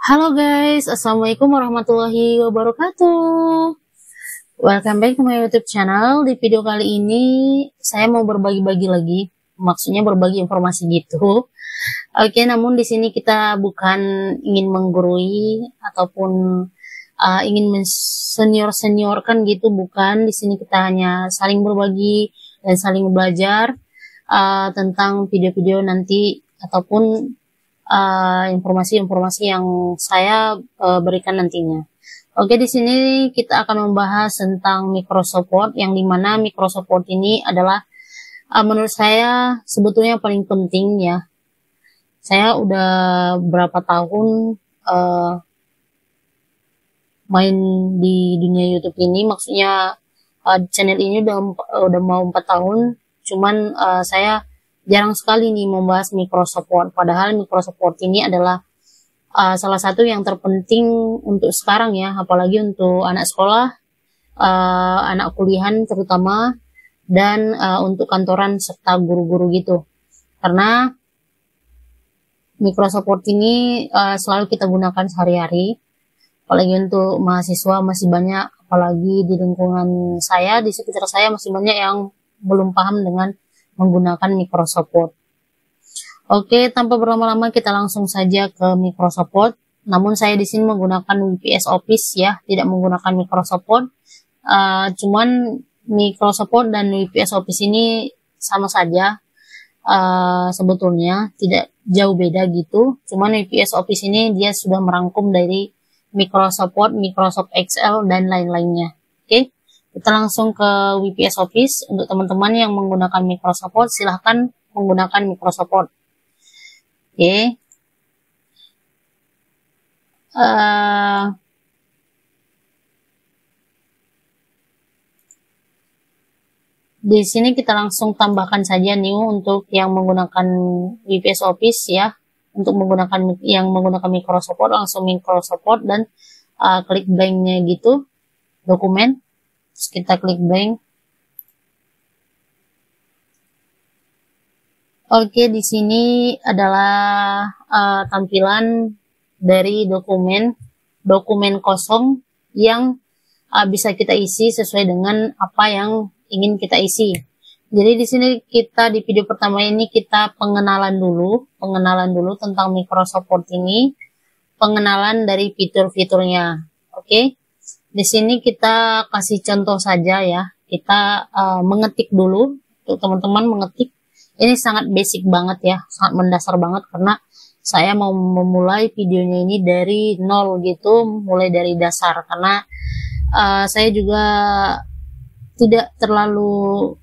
Halo guys, Assalamualaikum warahmatullahi wabarakatuh. Welcome back to my YouTube channel. Di video kali ini saya mau berbagi-bagi lagi, maksudnya berbagi informasi gitu. Oke, namun di sini kita bukan ingin menggurui ataupun ingin senior-seniorkan gitu, bukan. Di sini kita hanya saling berbagi dan saling belajar tentang video-video nanti ataupun informasi-informasi yang saya berikan nantinya. Oke, di sini kita akan membahas tentang Microsoft Word, yang dimana Microsoft Word ini adalah menurut saya sebetulnya paling penting ya. Saya udah berapa tahun main di dunia YouTube ini, maksudnya channel ini udah mau 4 tahun, cuman saya jarang sekali nih membahas Microsoft Word, padahal Microsoft Word ini adalah salah satu yang terpenting untuk sekarang ya, apalagi untuk anak sekolah, anak kuliahan terutama, dan untuk kantoran serta guru-guru gitu. Karena Microsoft Word ini selalu kita gunakan sehari-hari, apalagi untuk mahasiswa masih banyak, apalagi di lingkungan saya, di sekitar saya masih banyak yang belum paham dengan menggunakan Microsoft Word. Oke, tanpa berlama-lama kita langsung saja ke Microsoft Word. Namun saya di sini menggunakan WPS Office ya, tidak menggunakan Microsoft Word. Cuman Microsoft Word dan WPS Office ini sama saja, sebetulnya tidak jauh beda gitu. Cuman WPS Office ini dia sudah merangkum dari Microsoft Word, Microsoft Excel, dan lain-lainnya. Oke. Kita langsung ke WPS Office. Untuk teman-teman yang menggunakan Microsoft Word, silahkan menggunakan Microsoft Word. Oke. Di sini kita langsung tambahkan saja new untuk yang menggunakan WPS Office ya. Untuk yang menggunakan Microsoft Word, langsung Microsoft Word dan klik blanknya gitu, dokumen. Terus kita klik blank. Oke, di sini adalah tampilan dari dokumen kosong yang bisa kita isi sesuai dengan apa yang ingin kita isi. Jadi di sini kita di video pertama ini kita pengenalan dulu tentang Microsoft Word ini, pengenalan dari fitur-fiturnya. Oke. Di sini kita kasih contoh saja ya. Kita mengetik dulu. Untuk teman-teman mengetik. Ini sangat basic banget ya. Sangat mendasar banget karena saya mau memulai videonya ini dari nol gitu. Mulai dari dasar. Karena saya juga tidak terlalu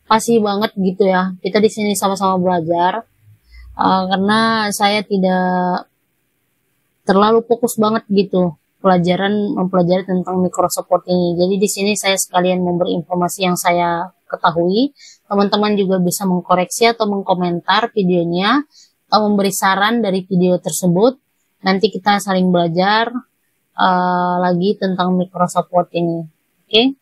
fasih banget gitu ya. Kita di sini sama-sama belajar. Karena saya tidak terlalu fokus banget gitu mempelajari tentang Microsoft Word ini. Jadi di sini saya sekalian memberi informasi yang saya ketahui. Teman-teman juga bisa mengkoreksi atau mengkomentar videonya atau memberi saran dari video tersebut. Nanti kita saling belajar lagi tentang Microsoft Word ini. Oke.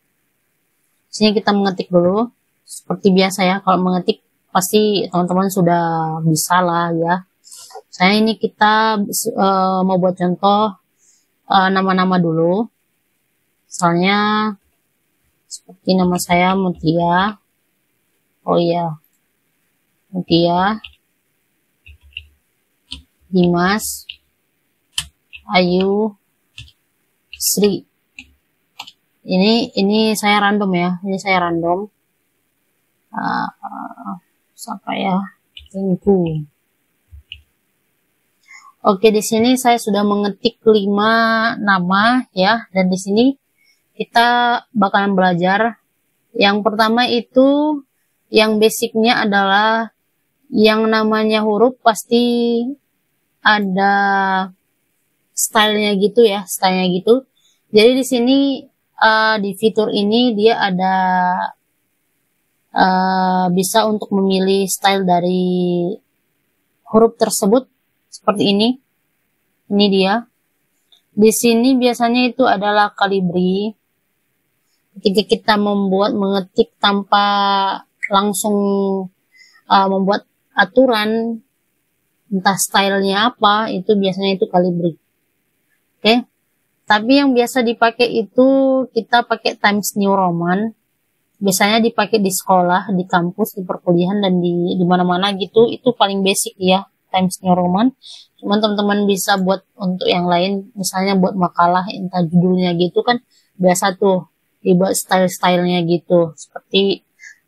Di sini kita mengetik dulu. Seperti biasa ya, kalau mengetik pasti teman-teman sudah bisa lah ya. Saya ini kita mau buat contoh nama-nama dulu. Misalnya seperti nama saya Mutia. Oh iya, Mutia, Dimas, Ayu, Sri. Ini saya random ya. Ini saya random. Siapa ya? Tengku. Oke, di sini saya sudah mengetik 5 nama ya, dan di sini kita bakalan belajar. Yang pertama itu yang basicnya adalah yang namanya huruf pasti ada stylenya gitu ya, stylenya gitu. Jadi di sini di fitur ini dia ada bisa untuk memilih style dari huruf tersebut. Seperti ini. Ini dia. Di sini biasanya itu adalah Calibri. Ketika kita mengetik tanpa langsung membuat aturan entah stylenya apa, itu biasanya itu Calibri. Oke. Tapi yang biasa dipakai itu kita pakai Times New Roman. Biasanya dipakai di sekolah, di kampus, di perkuliahan, dan di mana-mana gitu. Itu paling basic ya, Times New Roman. Cuman teman-teman bisa buat untuk yang lain, misalnya buat makalah, entah judulnya gitu kan, biasa tuh dibuat style-stylenya gitu. Seperti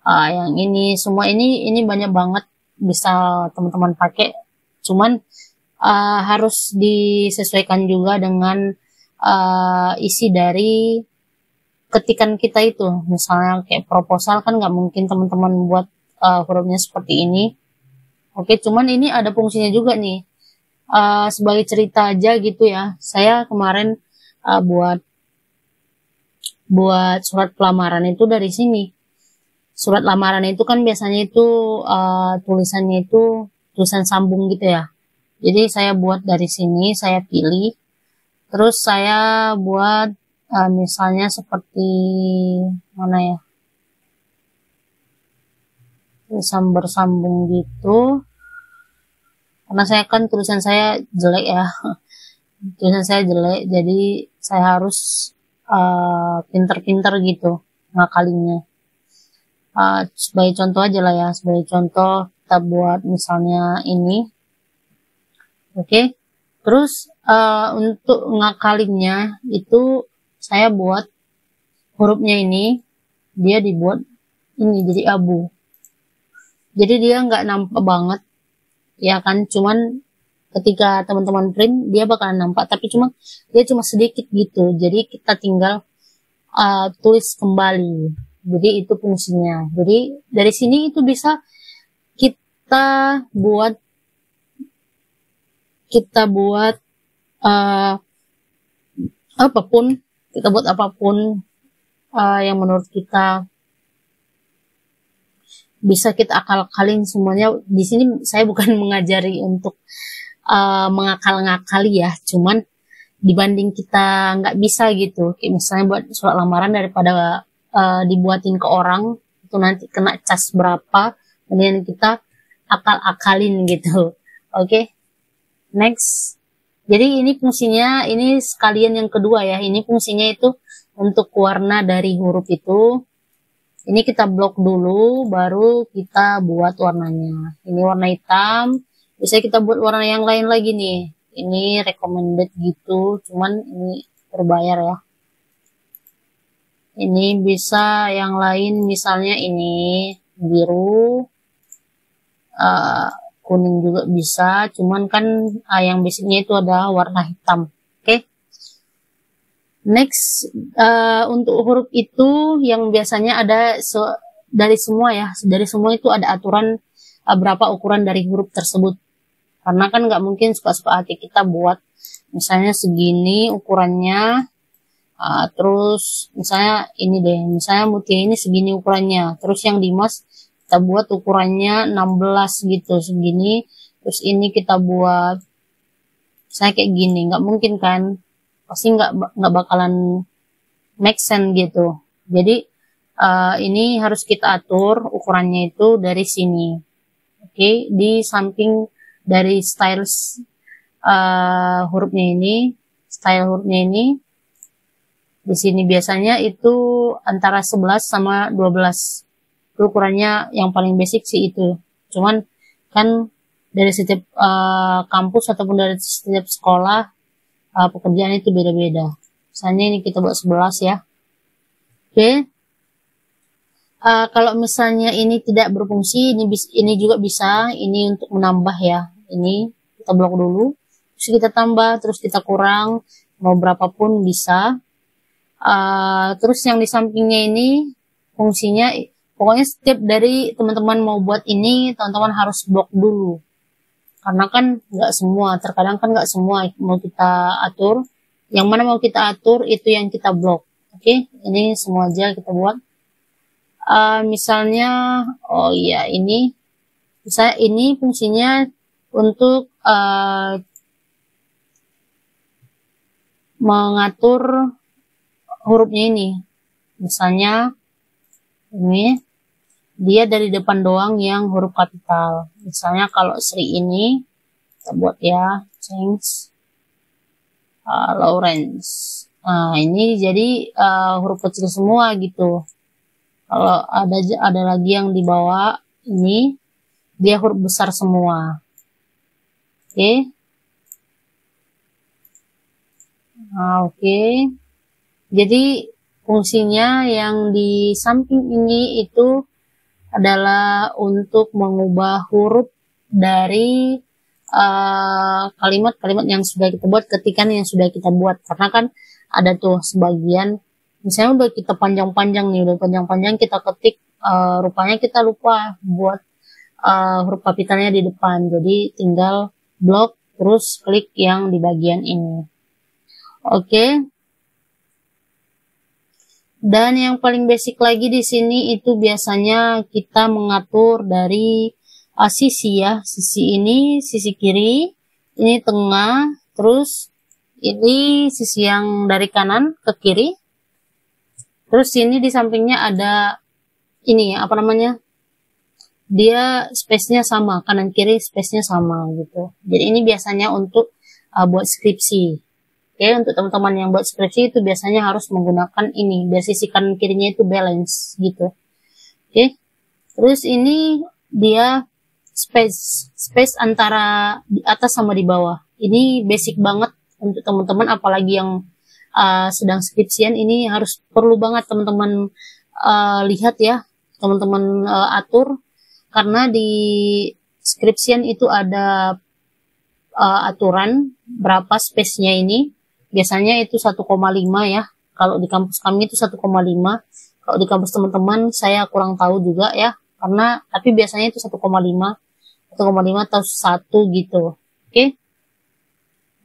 yang ini, semua ini banyak banget bisa teman-teman pakai. Cuman harus disesuaikan juga dengan isi dari ketikan kita itu. Misalnya kayak proposal kan nggak mungkin teman-teman buat hurufnya seperti ini. Oke, cuman ini ada fungsinya juga nih. Sebagai cerita aja gitu ya. Saya kemarin buat surat pelamaran itu dari sini. Surat lamaran itu kan biasanya itu tulisannya itu tulisan sambung gitu ya. Jadi saya buat dari sini, saya pilih. Terus saya buat misalnya seperti mana ya, tulisan bersambung gitu, karena saya kan tulisan saya jelek ya. Tulisan saya jelek, jadi saya harus pinter-pinter gitu ngakalinya. Sebagai contoh aja lah ya, sebagai contoh kita buat misalnya ini. Oke. Terus untuk ngakalinnya itu saya buat hurufnya ini, dia dibuat ini jadi abu. Jadi dia nggak nampak banget, ya kan? Cuman ketika teman-teman print, dia bakalan nampak, tapi dia cuma sedikit gitu. Jadi kita tinggal tulis kembali. Jadi itu fungsinya. Jadi dari sini itu bisa kita buat apapun. Kita buat apapun yang menurut kita bisa kita akal-akalin semuanya. Di sini saya bukan mengajari untuk mengakal-ngakali ya, cuman dibanding kita nggak bisa gitu, kayak misalnya buat surat lamaran daripada dibuatin ke orang itu nanti kena cas berapa, kemudian kita akal-akalin gitu. Oke. Next. Jadi ini fungsinya, ini sekalian yang kedua ya. Ini fungsinya itu untuk warna dari huruf itu. Ini kita blok dulu, baru kita buat warnanya. Ini warna hitam. Bisa kita buat warna yang lain lagi nih. Ini recommended gitu, cuman ini berbayar ya. Ini bisa yang lain, misalnya ini biru. Kuning juga bisa, cuman kan yang basicnya itu ada warna hitam. Oke. Next, untuk huruf itu yang biasanya ada dari semua ya, dari semua itu ada aturan berapa ukuran dari huruf tersebut. Karena kan nggak mungkin suka-suka hati kita buat misalnya segini ukurannya, terus misalnya ini deh, misalnya Mutia ini segini ukurannya, terus yang Dimas kita buat ukurannya 16 gitu, segini, terus ini kita buat saya kayak gini, nggak mungkin kan, pasti nggak bakalan make sense gitu. Jadi ini harus kita atur ukurannya itu dari sini. Oke, di samping dari styles hurufnya ini, style hurufnya ini, di sini biasanya itu antara 11 sama 12. Itu ukurannya yang paling basic sih itu. Cuman kan dari setiap kampus ataupun dari setiap sekolah pekerjaan itu beda-beda. Misalnya ini kita buat 11 ya. Oke. Kalau misalnya ini tidak berfungsi, ini juga bisa. Ini untuk menambah ya. Ini kita blok dulu. Terus kita tambah, terus kita kurang. Mau berapapun bisa. Terus yang di sampingnya ini fungsinya, pokoknya setiap dari teman-teman mau buat ini, teman-teman harus blok dulu. Karena kan nggak semua, terkadang kan nggak semua mau kita atur. Yang mana mau kita atur, itu yang kita blok. Oke, ini semua aja kita buat. Misalnya, oh iya ini, misalnya ini fungsinya untuk mengatur hurufnya ini. Misalnya, ini dia dari depan doang yang huruf kapital. Misalnya kalau Sri ini kita buat ya change Lawrence. Nah, ini jadi huruf kecil semua gitu. Kalau ada lagi yang di bawah ini dia huruf besar semua. Oke. Nah, oke. Jadi fungsinya yang di samping ini itu adalah untuk mengubah huruf dari kalimat-kalimat yang sudah kita buat, ketikan yang sudah kita buat. Karena kan ada tuh sebagian, misalnya udah kita panjang-panjang nih, udah panjang-panjang kita ketik, rupanya kita lupa buat huruf kapitalnya di depan. Jadi tinggal blok terus klik yang di bagian ini. Oke. Dan yang paling basic lagi di sini itu biasanya kita mengatur dari sisi ya. Sisi ini, sisi kiri, ini tengah, terus ini sisi yang dari kanan ke kiri. Terus ini di sampingnya ada ini apa namanya? Dia space-nya sama, kanan kiri space-nya sama gitu. Jadi ini biasanya untuk buat skripsi. Oke, untuk teman-teman yang buat skripsi itu biasanya harus menggunakan ini, biar sisi kanan kirinya itu balance gitu. Oke, terus ini dia space antara di atas sama di bawah. Ini basic banget untuk teman-teman, apalagi yang sedang skripsian, ini harus perlu banget teman-teman lihat ya, teman-teman atur, karena di skripsian itu ada aturan berapa space-nya ini. Biasanya itu 1,5 ya. Kalau di kampus kami itu 1,5. Kalau di kampus teman-teman saya kurang tahu juga ya. Karena tapi biasanya itu 1,5 atau 1 gitu. Oke.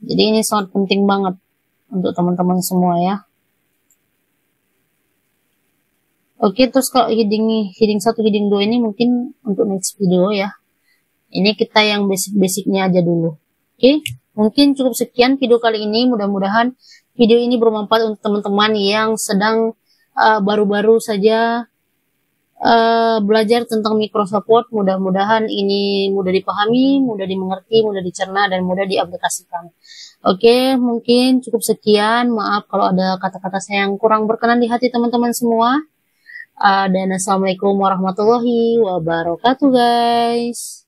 Jadi ini sangat penting banget untuk teman-teman semua ya. Oke, terus kalau heading 1, heading 2 ini mungkin untuk next video ya. Ini kita yang basic-basicnya aja dulu. Oke. Mungkin cukup sekian video kali ini. Mudah-mudahan video ini bermanfaat untuk teman-teman yang sedang baru-baru saja belajar tentang Microsoft Word. Mudah-mudahan ini mudah dipahami, mudah dimengerti, mudah dicerna, dan mudah diaplikasikan. Oke, mungkin cukup sekian. Maaf kalau ada kata-kata saya yang kurang berkenan di hati teman-teman semua. Dan assalamualaikum warahmatullahi wabarakatuh guys.